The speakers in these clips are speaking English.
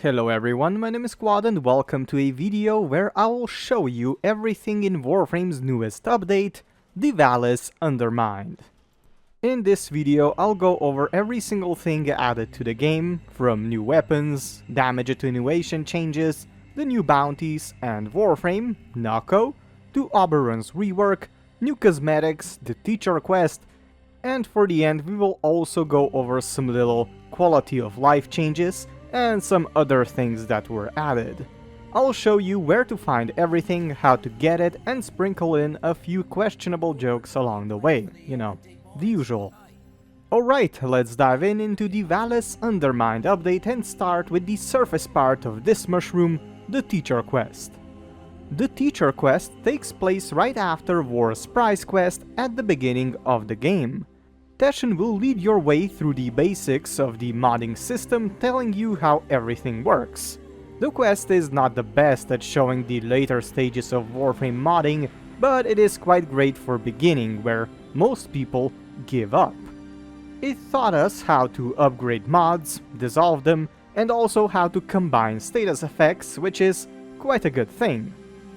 Hello everyone, my name is Quad and welcome to a video where I will show you everything in Warframe's newest update, the Vallis Undermind. In this video I'll go over every single thing added to the game, from new weapons, damage attenuation changes, the new bounties and Warframe, Nokko, to Oberon's Rework, new cosmetics, the teacher quest, and for the end we will also go over some little quality of life changes and some other things that were added. I'll show you where to find everything, how to get it, and sprinkle in a few questionable jokes along the way, you know, the usual. Alright, let's dive into the Vallis Undermind update and start with the surface part of this mushroom, the teacher quest. The teacher quest takes place right after War's prize quest at the beginning of the game. Teshin will lead your way through the basics of the modding system, telling you how everything works. The quest is not the best at showing the later stages of Warframe modding, but it is quite great for beginning, where most people give up. It taught us how to upgrade mods, dissolve them, and also how to combine status effects, which is quite a good thing.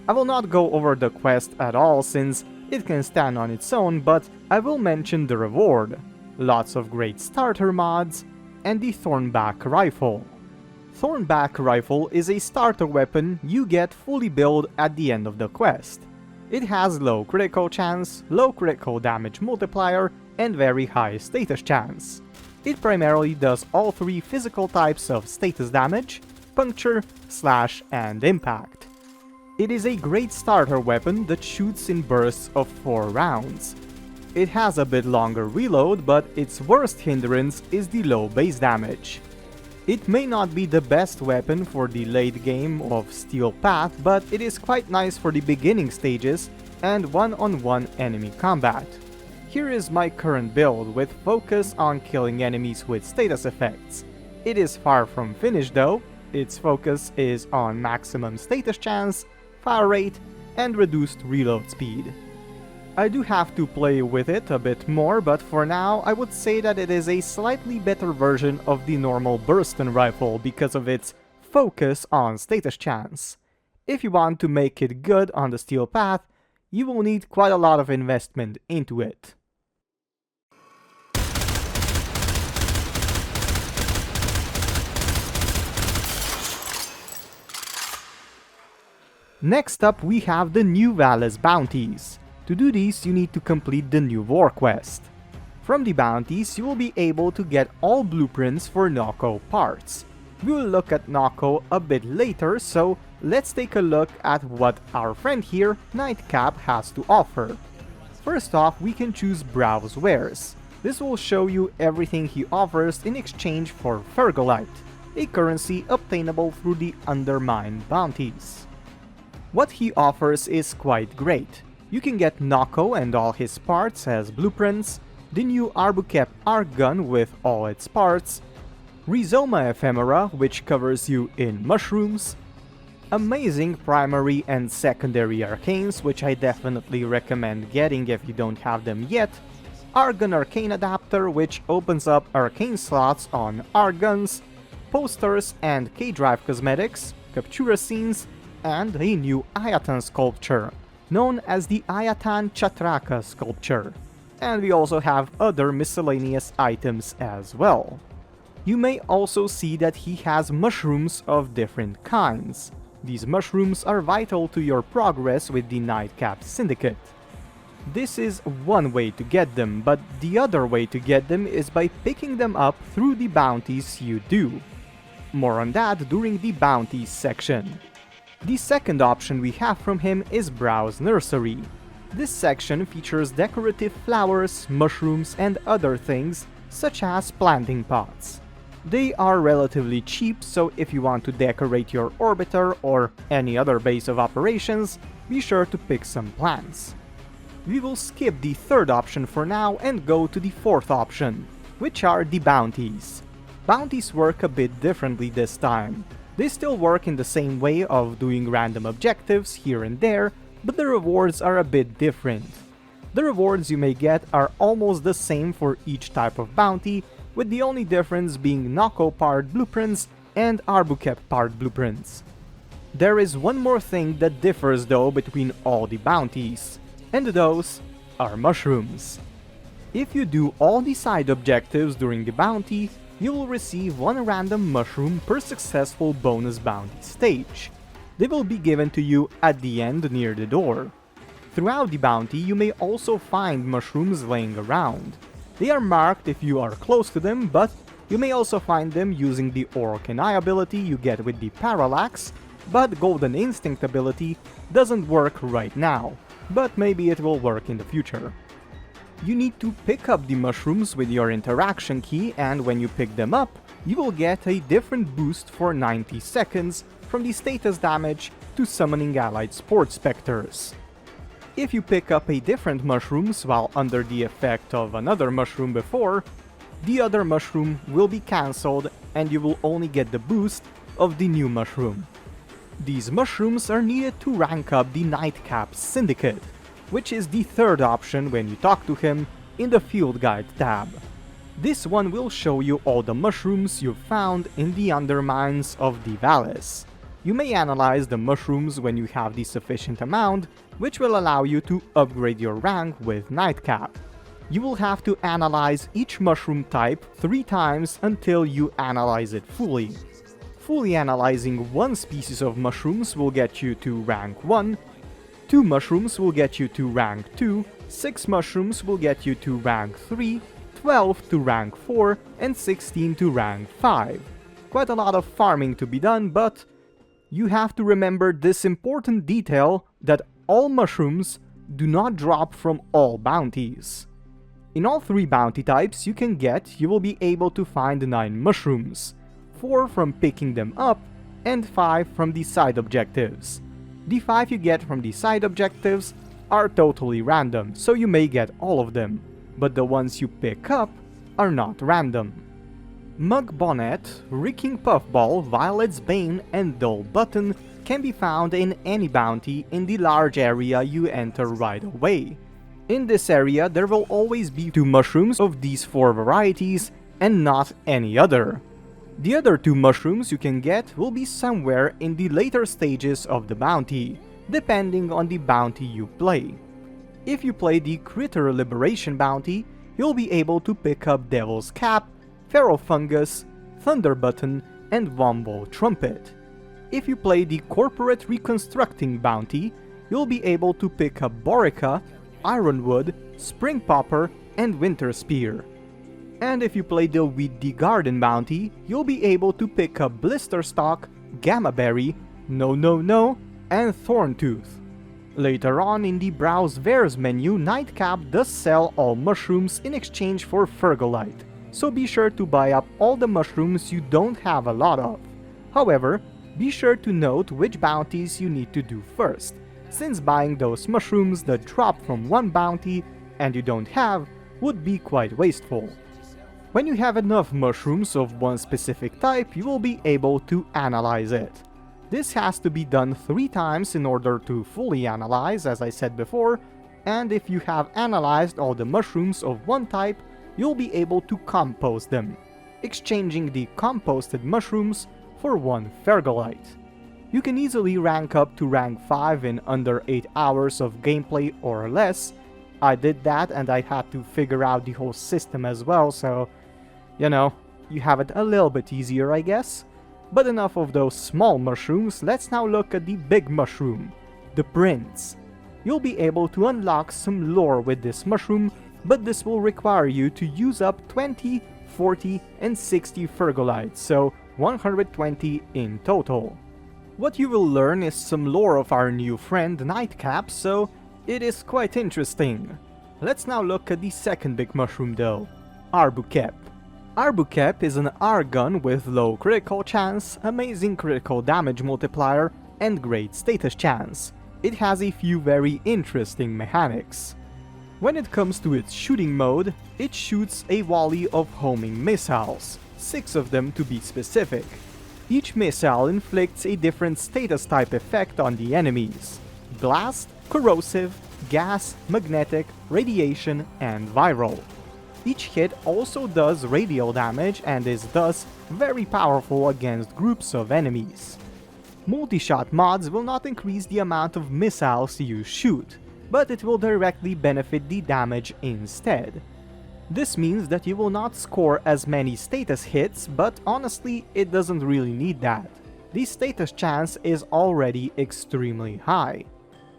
I will not go over the quest at all since it can stand on its own, but I will mention the reward, lots of great starter mods, and the Thornbak Rifle. Thornbak Rifle is a starter weapon you get fully built at the end of the quest. It has low critical chance, low critical damage multiplier, and very high status chance. It primarily does all three physical types of status damage, puncture, slash, and impact. It is a great starter weapon that shoots in bursts of 4 rounds. It has a bit longer reload, but its worst hindrance is the low base damage. It may not be the best weapon for the late game of Steel Path, but it is quite nice for the beginning stages and one-on-one enemy combat. Here is my current build with focus on killing enemies with status effects. It is far from finished though. Its focus is on maximum status chance, fire rate, and reduced reload speed. I do have to play with it a bit more, but for now I would say that it is a slightly better version of the normal Bursten rifle because of its focus on status chance. If you want to make it good on the Steel Path, you will need quite a lot of investment into it. Next up we have the new Vallis Bounties. To do these you need to complete the new War quest. From the bounties you will be able to get all blueprints for Nokko parts. We will look at Nokko a bit later, so let's take a look at what our friend here, Nightcap, has to offer. First off, we can choose Browse Wares. This will show you everything he offers in exchange for Fergalite, a currency obtainable through the Undermind bounties. What he offers is quite great. You can get Nokko and all his parts as blueprints, the new Arbucep Archgun with all its parts, Rhizoma Ephemera, which covers you in mushrooms, amazing primary and secondary arcanes, which I definitely recommend getting if you don't have them yet, Argon Arcane Adapter, which opens up arcane slots on Arguns, posters and K-Drive cosmetics, Captura scenes, and a new Ayatan sculpture, known as the Ayatan Chatraka sculpture. And we also have other miscellaneous items as well. You may also see that he has mushrooms of different kinds. These mushrooms are vital to your progress with the Nightcap Syndicate. This is one way to get them, but the other way to get them is by picking them up through the bounties you do. More on that during the bounties section. The second option we have from him is Browse Nursery. This section features decorative flowers, mushrooms, and other things, such as planting pots. They are relatively cheap, so if you want to decorate your orbiter or any other base of operations, be sure to pick some plants. We will skip the third option for now and go to the fourth option, which are the bounties. Bounties work a bit differently this time. They still work in the same way of doing random objectives here and there, but the rewards are a bit different. The rewards you may get are almost the same for each type of bounty, with the only difference being Nokko part blueprints and Arbucep part blueprints. There is one more thing that differs though between all the bounties, and those are mushrooms. If you do all the side objectives during the bounty, you will receive one random mushroom per successful bonus bounty stage. They will be given to you at the end near the door. Throughout the bounty, you may also find mushrooms laying around. They are marked if you are close to them, but you may also find them using the Aura Eye ability you get with the Parallax, but Golden Instinct ability doesn't work right now, but maybe it will work in the future. You need to pick up the mushrooms with your interaction key, and when you pick them up, you will get a different boost for 90 seconds from the status damage to summoning allied Sport Spectres. If you pick up a different mushrooms while under the effect of another mushroom before, the other mushroom will be cancelled and you will only get the boost of the new mushroom. These mushrooms are needed to rank up the Nightcap Syndicate, which is the third option when you talk to him in the Field Guide tab. This one will show you all the mushrooms you've found in the undermines of the Vallis. You may analyze the mushrooms when you have the sufficient amount, which will allow you to upgrade your rank with Nightcap. You will have to analyze each mushroom type 3 times until you analyze it fully. Fully analyzing one species of mushrooms will get you to rank 1, 2 mushrooms will get you to rank 2, 6 mushrooms will get you to rank 3, 12 to rank 4, and 16 to rank 5. Quite a lot of farming to be done, but you have to remember this important detail that all mushrooms do not drop from all bounties. In all 3 bounty types you will be able to find 9 mushrooms, 4 from picking them up and 5 from the side objectives. The 5 you get from the side objectives are totally random, so you may get all of them, but the ones you pick up are not random. Mug Bonnet, Reeking Puffball, Violet's Bane, and Dull Button can be found in any bounty in the large area you enter right away. In this area there will always be 2 mushrooms of these 4 varieties and not any other. The other 2 mushrooms you can get will be somewhere in the later stages of the bounty, depending on the bounty you play. If you play the Critter Liberation bounty, you'll be able to pick up Devil's Cap, Feral Fungus, Thunder Button, and Womble Trumpet. If you play the Corporate Reconstructing bounty, you'll be able to pick up Borica, Ironwood, Spring Popper, and Winter Spear. And if you play the Weed the Garden bounty, you'll be able to pick up Blisterstalk, Gamma Berry, No No No, and Thorntooth. Later on in the Browse Wares menu, Nightcap does sell all mushrooms in exchange for Fergalite, so be sure to buy up all the mushrooms you don't have a lot of. However, be sure to note which bounties you need to do first, since buying those mushrooms that drop from one bounty and you don't have would be quite wasteful. When you have enough mushrooms of one specific type, you will be able to analyze it. This has to be done 3 times in order to fully analyze, as I said before, and if you have analyzed all the mushrooms of one type, you'll be able to compost them, exchanging the composted mushrooms for 1 Fergalite. You can easily rank up to rank 5 in under 8 hours of gameplay or less. I did that and I had to figure out the whole system as well, so, you know, you have it a little bit easier, I guess. But enough of those small mushrooms, let's now look at the big mushroom, the Prince. You'll be able to unlock some lore with this mushroom, but this will require you to use up 20, 40, and 60 Fergalites, so 120 in total. What you will learn is some lore of our new friend Nightcap, so it is quite interesting. Let's now look at the second big mushroom though, Arbucep. Arbucep is an Argun with low critical chance, amazing critical damage multiplier, and great status chance. It has a few very interesting mechanics. When it comes to its shooting mode, it shoots a volley of homing missiles, 6 of them to be specific. Each missile inflicts a different status type effect on the enemies: blast, corrosive, gas, magnetic, radiation, and viral. Each hit also does radial damage and is thus very powerful against groups of enemies. Multi-shot mods will not increase the amount of missiles you shoot, but it will directly benefit the damage instead. This means that you will not score as many status hits, but honestly, it doesn't really need that. The status chance is already extremely high.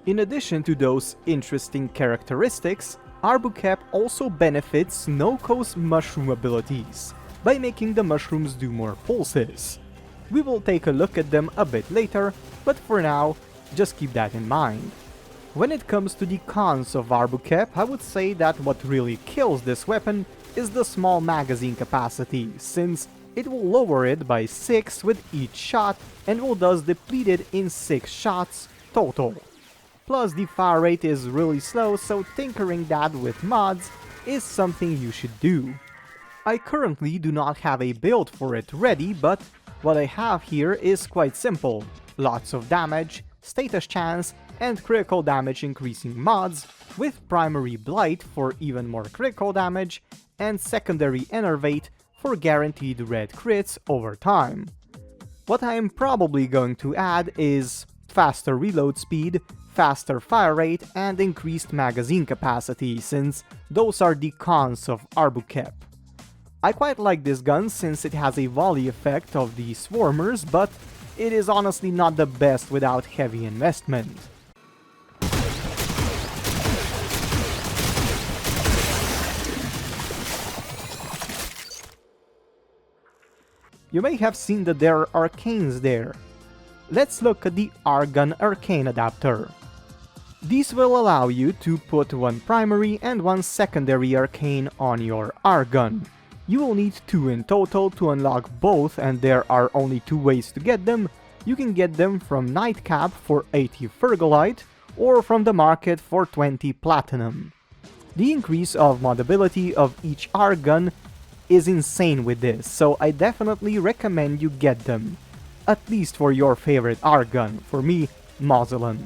In addition to those interesting characteristics, Arbucep also benefits Nokko's mushroom abilities, by making the mushrooms do more pulses. We will take a look at them a bit later, but for now, just keep that in mind. When it comes to the cons of Arbucep, I would say that what really kills this weapon is the small magazine capacity, since it will lower it by 6 with each shot and will thus deplete it in 6 shots total. Plus the fire rate is really slow, so tinkering that with mods is something you should do. I currently do not have a build for it ready, but what I have here is quite simple. Lots of damage, status chance, and critical damage increasing mods, with primary Blight for even more critical damage, and secondary Enervate for guaranteed red crits over time. What I am probably going to add is faster reload speed, faster fire rate, and increased magazine capacity, since those are the cons of Arbucep. I quite like this gun since it has a volley effect of the swarmers, but it is honestly not the best without heavy investment. You may have seen that there are arcanes there. Let's look at the Argun Arcane adapter. These will allow you to put one primary and one secondary arcane on your Argun. You will need 2 in total to unlock both, and there are only 2 ways to get them. You can get them from Nightcap for 80 Fergalite, or from the market for 20 Platinum. The increase of modability of each Argun is insane with this, so I definitely recommend you get them. At least for your favorite Argun, for me, Mausoleon.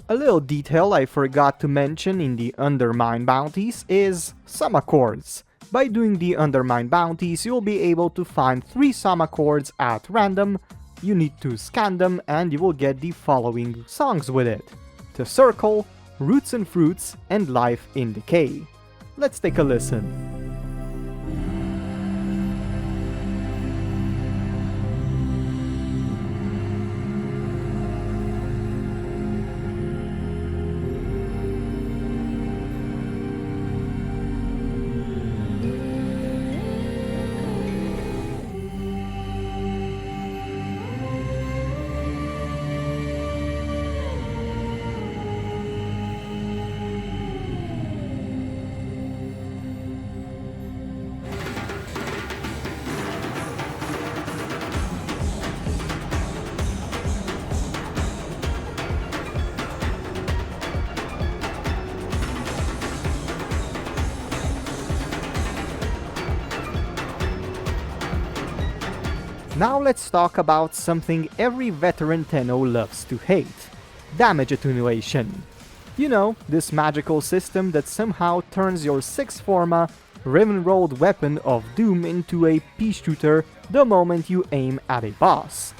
A little detail I forgot to mention in the Undermind bounties is somachords. By doing the Undermind bounties, you'll be able to find 3 somachords at random. You need to scan them and you will get the following songs with it: The Circle, Roots and Fruits, and Life in Decay. Let's take a listen. Now let's talk about something every veteran Tenno loves to hate: damage attenuation. You know, this magical system that somehow turns your 6 Forma Riven-rolled weapon of doom into a pea shooter the moment you aim at a boss.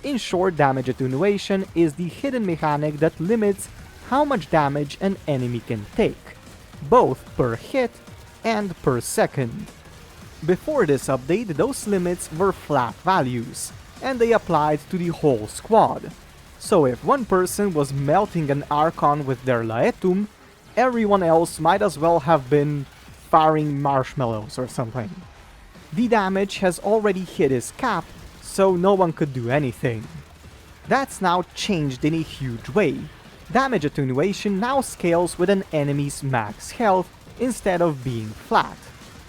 In short, damage attenuation is the hidden mechanic that limits how much damage an enemy can take, both per hit and per second. Before this update, those limits were flat values, and they applied to the whole squad. So if one person was melting an Archon with their Laetum, everyone else might as well have been firing marshmallows or something. The damage has already hit his cap, so no one could do anything. That's now changed in a huge way. Damage attenuation now scales with an enemy's max health instead of being flat.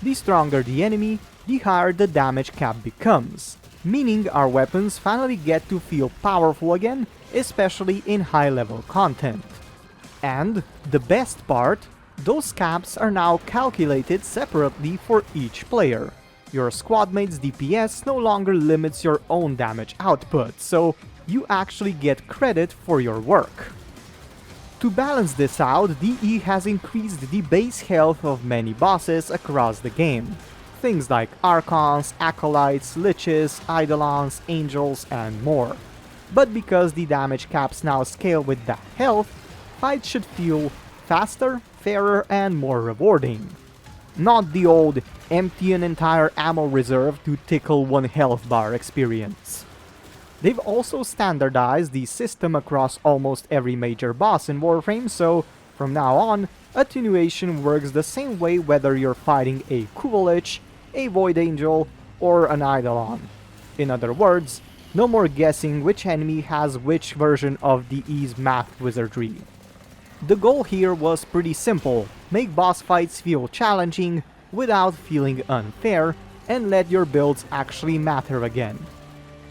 The stronger the enemy, the higher the damage cap becomes, meaning our weapons finally get to feel powerful again, especially in high-level content. And the best part, those caps are now calculated separately for each player. Your squadmate's DPS no longer limits your own damage output, so you actually get credit for your work. To balance this out, DE has increased the base health of many bosses across the game. things like Archons, Acolytes, Liches, Eidolons, Angels, and more. But because the damage caps now scale with that health, fights should feel faster, fairer, and more rewarding. Not the old empty an entire ammo reserve to tickle one health bar experience. They've also standardized the system across almost every major boss in Warframe, so from now on, Attenuation works the same way whether you're fighting a Kuvalich, a Void Angel, or an Eidolon. In other words, no more guessing which enemy has which version of the Ease math wizardry. The goal here was pretty simple: make boss fights feel challenging without feeling unfair, and let your builds actually matter again.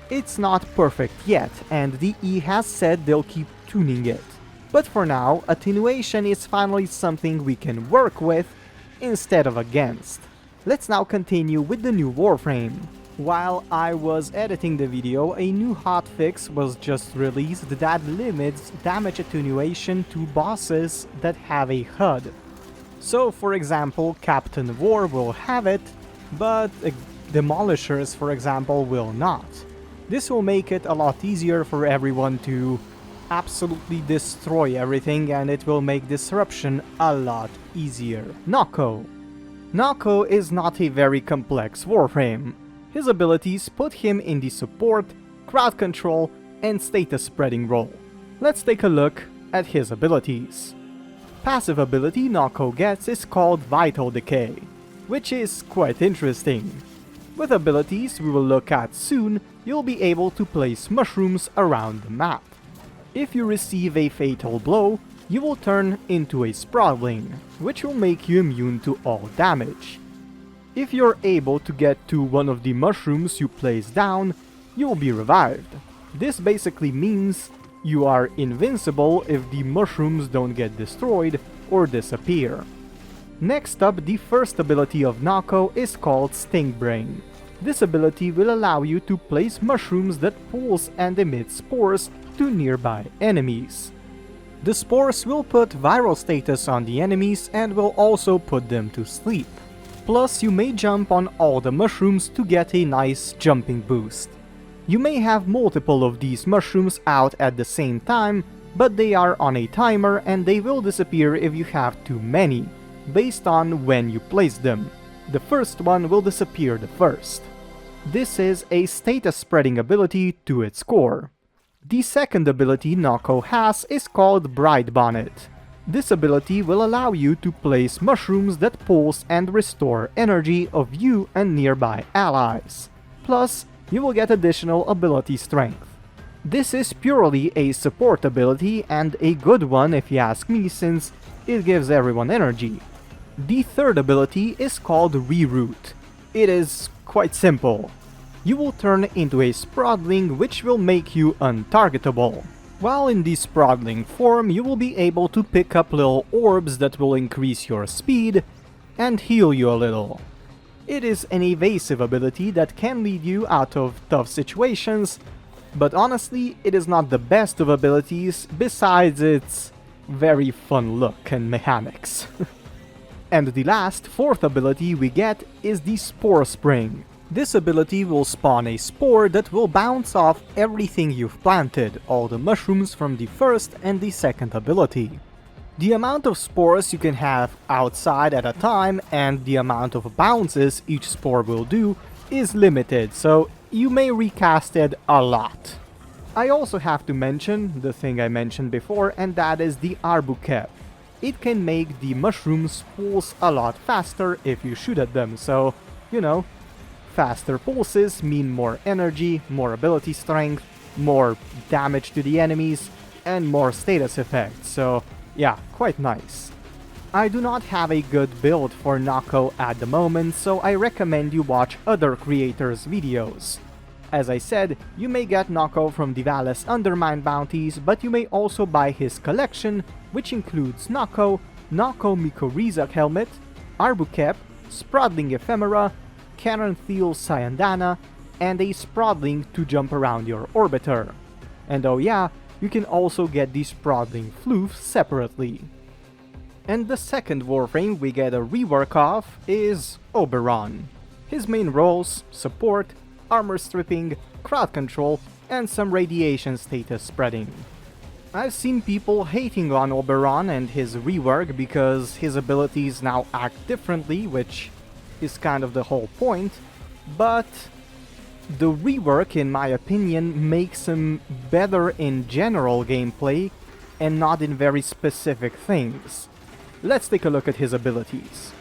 It's not perfect yet, and the E has said they'll keep tuning it. But for now, Attenuation is finally something we can work with instead of against. Let's now continue with the new Warframe. While I was editing the video, a new hotfix was just released that limits damage attenuation to bosses that have a HUD. So for example, Captain War will have it, but Demolishers for example will not. This will make it a lot easier for everyone to absolutely destroy everything, and it will make disruption a lot easier. Nokko. Nokko is not a very complex Warframe. His abilities put him in the support, crowd control, and status spreading role. Let's take a look at his abilities. Passive ability Nokko gets is called Vital Decay, which is quite interesting. With abilities we will look at soon, you'll be able to place mushrooms around the map. If you receive a fatal blow, you will turn into a Sprawling, which will make you immune to all damage. If you're able to get to one of the mushrooms you place down, you will be revived. This basically means you are invincible if the mushrooms don't get destroyed or disappear. Next up, the first ability of Nokko is called Stinkbrain. This ability will allow you to place mushrooms that pulse and emit spores to nearby enemies. The spores will put viral status on the enemies and will also put them to sleep. Plus, you may jump on all the mushrooms to get a nice jumping boost. You may have multiple of these mushrooms out at the same time, but they are on a timer and they will disappear if you have too many, based on when you place them. The first one will disappear the first. This is a status spreading ability to its core. The second ability Nokko has is called Bright Bonnet. This ability will allow you to place mushrooms that pulse and restore energy of you and nearby allies. Plus, you will get additional ability strength. This is purely a support ability and a good one if you ask me, since it gives everyone energy. The third ability is called Reroute. It is quite simple. You will turn into a Sprawling, which will make you untargetable. While in the Sprawling form, you will be able to pick up little orbs that will increase your speed and heal you a little. It is an evasive ability that can lead you out of tough situations, but honestly, it is not the best of abilities besides its very fun look and mechanics. And the last, fourth ability we get is the Spore Spring. This ability will spawn a spore that will bounce off everything you've planted, all the mushrooms from the first and the second ability. The amount of spores you can have outside at a time and the amount of bounces each spore will do is limited, so you may recast it a lot. I also have to mention the thing I mentioned before, and that is the Arbucep. It can make the mushrooms pulse a lot faster if you shoot at them, so, you know, faster pulses mean more energy, more ability strength, more damage to the enemies, and more status effects, so yeah, quite nice. I do not have a good build for Nokko at the moment, so I recommend you watch other creators' videos. As I said, you may get Nokko from the Vallis Undermind bounties, but you may also buy his collection, which includes Nokko, Nokko Mykorrhiza Helmet, Arbucep, Sprawling Ephemera, Caranthil Syandana, and a Sprawling to jump around your orbiter. And oh yeah, you can also get the Sprawling Floof separately. And the second Warframe we get a rework of is Oberon. His main roles: support, armor stripping, crowd control, and some radiation status spreading. I've seen people hating on Oberon and his rework because his abilities now act differently, which is kind of the whole point, but the rework, in my opinion, makes him better in general gameplay and not in very specific things. Let's take a look at his abilities.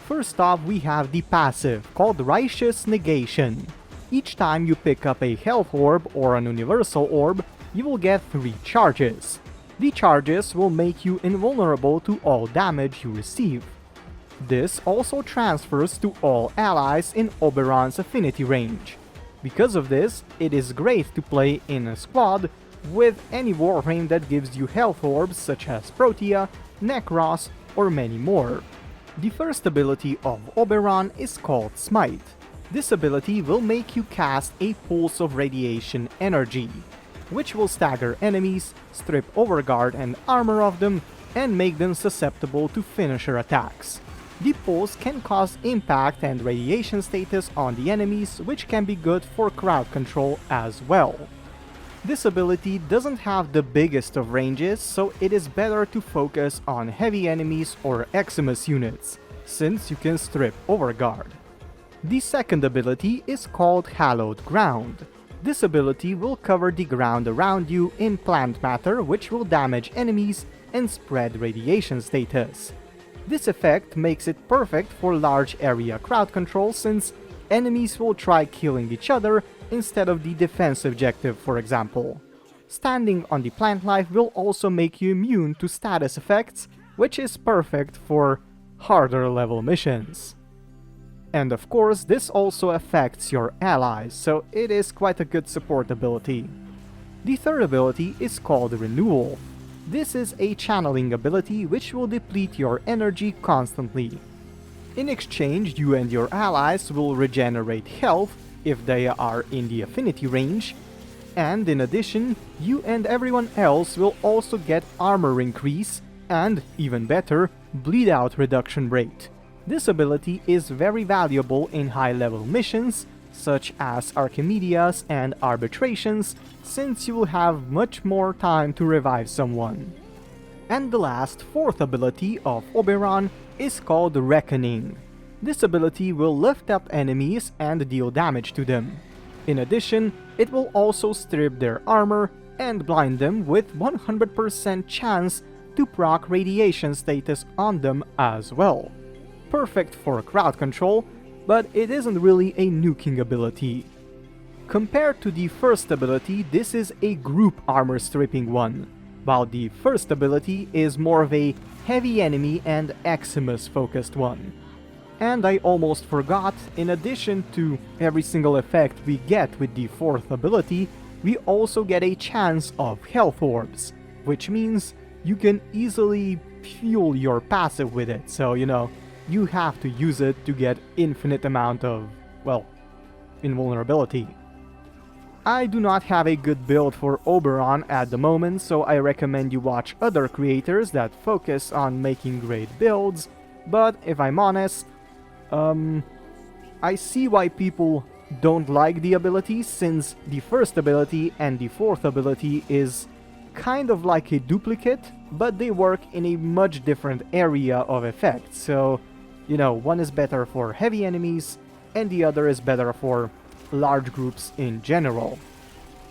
First off, we have the passive, called Righteous Negation. Each time you pick up a health orb or an universal orb, you will get 3 charges. The charges will make you invulnerable to all damage you receive. This also transfers to all allies in Oberon's affinity range. Because of this, it is great to play in a squad with any Warframe that gives you health orbs such as Protea, Necros, or many more. The first ability of Oberon is called Smite. This ability will make you cast a pulse of radiation energy, which will stagger enemies, strip overguard and armor of them, and make them susceptible to finisher attacks. The pulse can cause impact and radiation status on the enemies, which can be good for crowd control as well. This ability doesn't have the biggest of ranges, so it is better to focus on heavy enemies or Eximus units, since you can strip overguard. The second ability is called Hallowed Ground. This ability will cover the ground around you in plant matter, which will damage enemies and spread radiation status. This effect makes it perfect for large area crowd control, since enemies will try killing each other instead of the defense objective, for example. Standing on the plant life will also make you immune to status effects, which is perfect for harder level missions. And of course, this also affects your allies, so it is quite a good support ability. The third ability is called Renewal. This is a channeling ability which will deplete your energy constantly. In exchange, you and your allies will regenerate health if they are in the affinity range, and in addition, you and everyone else will also get armor increase and, even better, bleed out reduction rate. This ability is very valuable in high-level missions, such as Archimedes and Arbitrations, since you will have much more time to revive someone. And the last, fourth ability of Oberon is called Reckoning. This ability will lift up enemies and deal damage to them. In addition, it will also strip their armor and blind them with 100% chance to proc radiation status on them as well. Perfect for crowd control, but it isn't really a nuking ability. Compared to the first ability, this is a group armor stripping one, while the first ability is more of a heavy enemy and Eximus focused one. And I almost forgot, in addition to every single effect we get with the fourth ability, we also get a chance of health orbs, which means you can easily fuel your passive with it, so you have to use it to get infinite amount of, well, invulnerability. I do not have a good build for Oberon at the moment, so I recommend you watch other creators that focus on making great builds, but if I'm honest, I see why people don't like the ability, since the first ability and the fourth ability is kind of like a duplicate, but they work in a much different area of effect, so one is better for heavy enemies, and the other is better for large groups in general.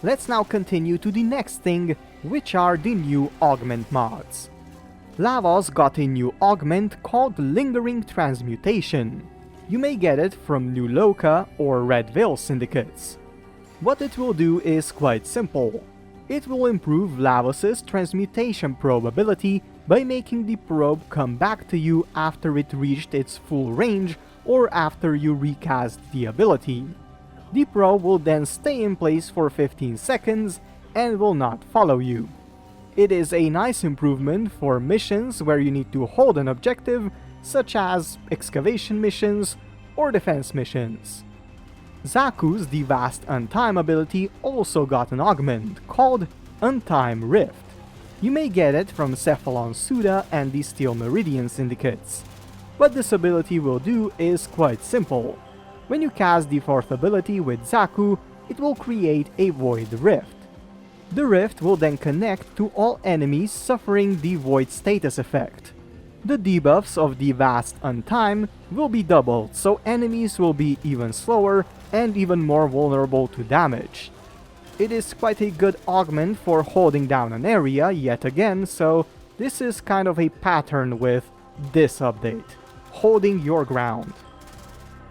Let's now continue to the next thing, which are the new Augment mods. Lavos got a new augment called Lingering Transmutation. You may get it from New Loka or Red Veil Syndicates. What it will do is quite simple. It will improve Lavos' transmutation probe ability by making the probe come back to you after it reached its full range or after you recast the ability. The probe will then stay in place for 15 seconds and will not follow you. It is a nice improvement for missions where you need to hold an objective, such as excavation missions or defense missions. Xaku's The Vast Untime ability also got an augment called Untime Rift. You may get it from Cephalon Suda and the Steel Meridian Syndicates. What this ability will do is quite simple. When you cast the 4th ability with Xaku, it will create a Void Rift. The rift will then connect to all enemies suffering the Void status effect. The debuffs of the Vast Untime will be doubled, so enemies will be even slower and even more vulnerable to damage. It is quite a good augment for holding down an area yet again, so this is kind of a pattern with this update, holding your ground.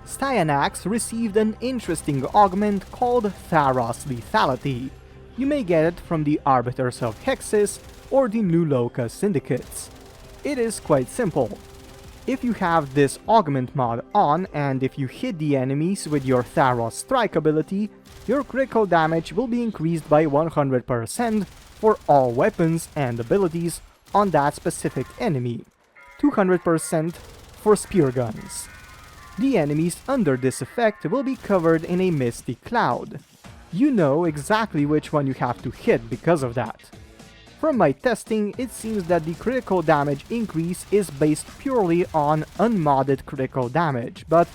Styanax received an interesting augment called Tharos Lethality. You may get it from the Arbiters of Hexis or the New Loka Syndicates. It is quite simple. If you have this augment mod on and if you hit the enemies with your Tharos Strike ability, your critical damage will be increased by 100% for all weapons and abilities on that specific enemy, 200% for spear guns. The enemies under this effect will be covered in a misty cloud. You know exactly which one you have to hit because of that. From my testing, it seems that the critical damage increase is based purely on unmodded critical damage, but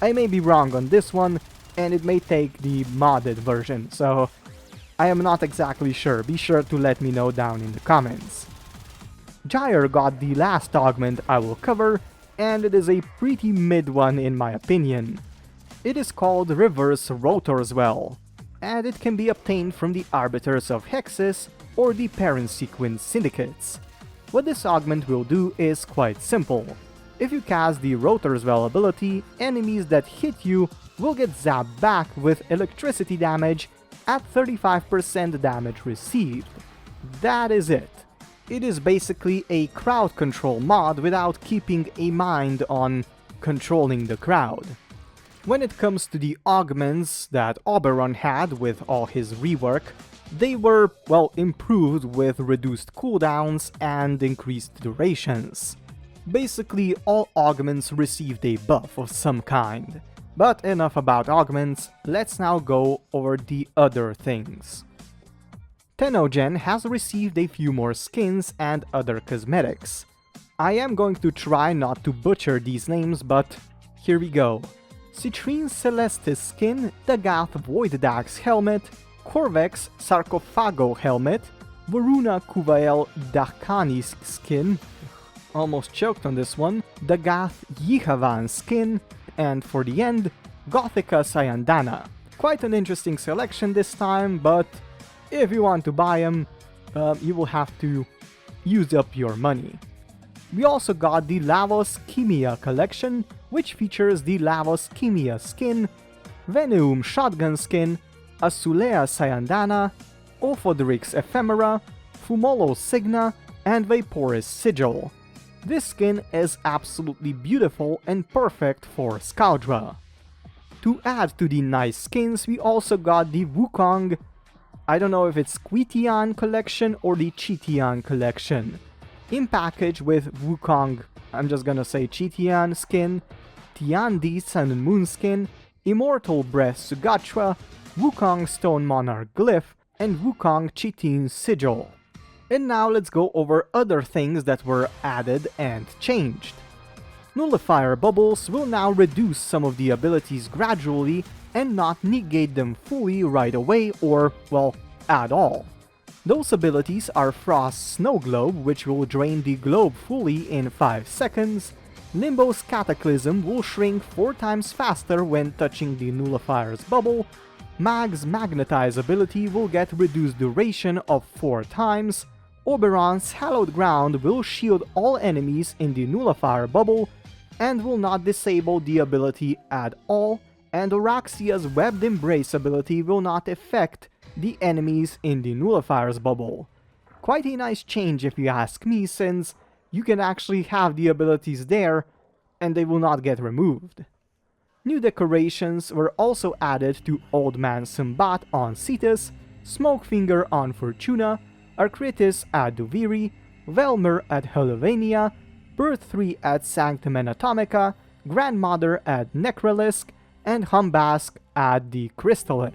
I may be wrong on this one, and it may take the modded version, so I am not exactly sure. Be sure to let me know down in the comments. Gyre got the last augment I will cover, and it is a pretty mid one in my opinion. It is called Reverse Rotorswell, and it can be obtained from the Arbiters of Hexis or the Parent Sequence Syndicates. What this augment will do is quite simple. If you cast the Rotorswell ability, enemies that hit you will get zapped back with electricity damage at 35% damage received. That is it. It is basically a crowd control mod without keeping a mind on controlling the crowd. When it comes to the augments that Oberon had with all his rework, they were, well, improved with reduced cooldowns and increased durations. Basically, all augments received a buff of some kind. But enough about augments, let's now go over the other things. Tennogen has received a few more skins and other cosmetics. I am going to try not to butcher these names, but here we go. Citrine Celestis skin, Dagath Void Dax helmet, Corvex Sarcophago helmet, Varuna Kuvael Dakhanis skin, almost choked on this one, Dagath Yihavan skin, and for the end, Gothica Sayandana. Quite an interesting selection this time, but if you want to buy them, you will have to use up your money. We also got the Lavos Khymia collection, which features the Lavos Khymia skin, Veneum shotgun skin, Asulea Sayandana, Ophodrix Ephemera, Fumolo Signa, and Vaporis Sigil. This skin is absolutely beautiful and perfect for Scoudra. To add to the nice skins, we also got the Wukong, I don't know if it's Qutian collection or the Qutian collection. In package with Wukong, I'm just gonna say Qutian skin, Tiandi Sun and Moon skin, Immortal Breath Sugatra, Wukong Stone Monarch Glyph, and Wukong Chitin Sigil. And now let's go over other things that were added and changed. Nullifier Bubbles will now reduce some of the abilities gradually and not negate them fully right away or, well, at all. Those abilities are Frost's Snow Globe, which will drain the globe fully in 5 seconds, Limbo's Cataclysm will shrink 4 times faster when touching the Nullifier's bubble, Mag's Magnetize ability will get reduced duration of 4 times, Oberon's Hallowed Ground will shield all enemies in the Nullifier bubble and will not disable the ability at all, and Oraxia's Webbed Embrace ability will not affect the enemies in the Nullifier's bubble. Quite a nice change if you ask me, since you can actually have the abilities there and they will not get removed. New decorations were also added to Old Man Sumbat on Cetus, Smokefinger on Fortuna, Arcritis at Duviri, Velmer at Höllvania, Birth 3 at Sanctum Anatomica, Grandmother at Necrolisk, and Humbask at the Crystallith.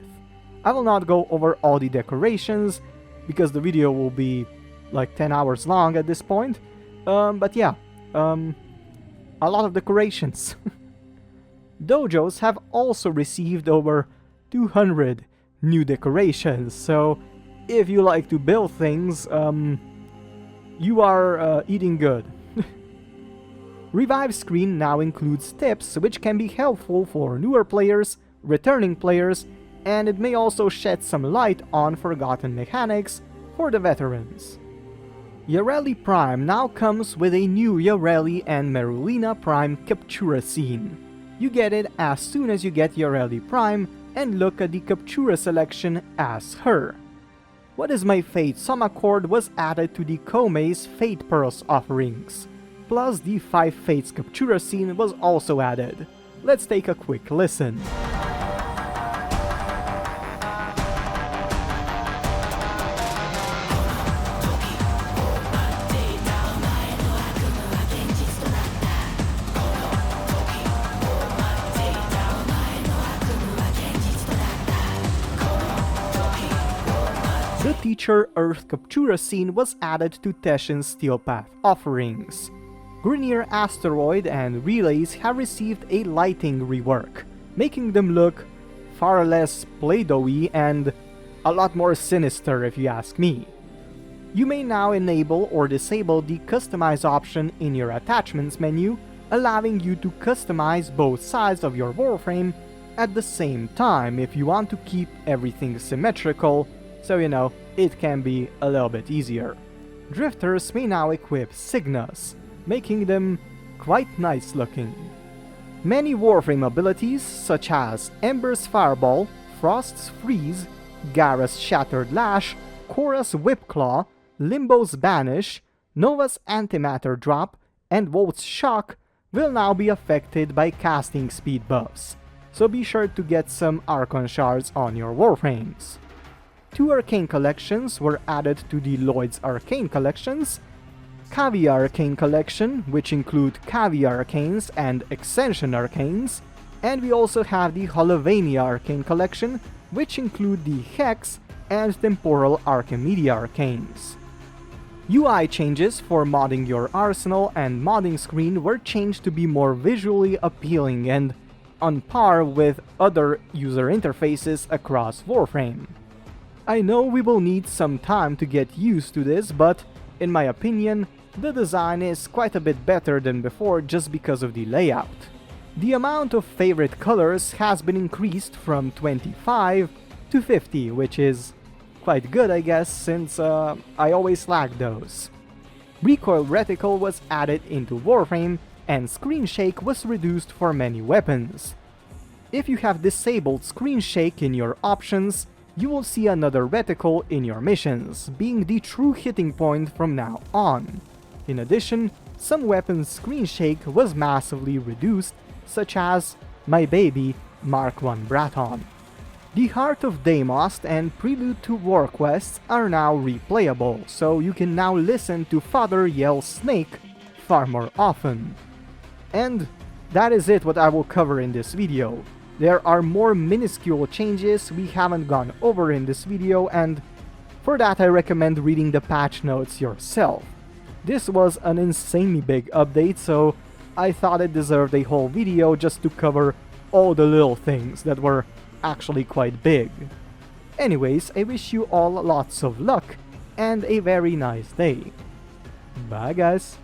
I will not go over all the decorations, because the video will be like 10 hours long at this point, but yeah, a lot of decorations. dojos have also received over 200 new decorations, so if you like to build things, you are eating good. Revive screen now includes tips which can be helpful for newer players, returning players, and it may also shed some light on forgotten mechanics for the veterans. Yareli Prime now comes with a new Yareli and Merulina Prime Captura Scene. You get it as soon as you get Yareli Prime and look at the Captura selection as her. What is My Fate Somachord was added to the Koumei's Fate Pearls offerings. Plus the Five Fates Captura Scene was also added. Let's take a quick listen. The Teacher Earth Captura Scene was added to Teshin's Steel Path offerings. Grineer, Asteroid, and Relays have received a lighting rework, making them look far less Play-Doh-y and a lot more sinister if you ask me. You may now enable or disable the Customize option in your Attachments menu, allowing you to customize both sides of your Warframe at the same time if you want to keep everything symmetrical, so you know, it can be a little bit easier. Drifters may now equip Signas, making them quite nice looking. Many Warframe abilities such as Ember's Fireball, Frost's Freeze, Gyre's Shattered Lash, Korra's Whipclaw, Limbo's Banish, Nova's Antimatter Drop, and Volt's Shock will now be affected by casting speed buffs, so be sure to get some Archon shards on your Warframes. 2 Arcane Collections were added to the Lloyd's Arcane Collections, Cavia Arcane Collection, which include Cavia Arcanes and Extension Arcanes, and we also have the Höllvania Arcane Collection, which include the Hex and Temporal Archimedia Arcanes. UI changes for modding your arsenal and modding screen were changed to be more visually appealing and on par with other user interfaces across Warframe. I know we will need some time to get used to this, but in my opinion, the design is quite a bit better than before just because of the layout. The amount of favorite colors has been increased from 25 to 50, which is quite good I guess, since I always lack those. Recoil Reticle was added into Warframe, and Screen Shake was reduced for many weapons. If you have disabled Screen Shake in your options, you will see another reticle in your missions, being the true hitting point from now on. In addition, some weapons' Screen Shake was massively reduced, such as my baby Mark I Braton. The Heart of Deimos and Prelude to War quests are now replayable, so you can now listen to Father yell Snake far more often. And that is it what I will cover in this video. There are more minuscule changes we haven't gone over in this video, and for that I recommend reading the patch notes yourself. This was an insanely big update, so I thought it deserved a whole video just to cover all the little things that were actually quite big. Anyways, I wish you all lots of luck and a very nice day. Bye guys!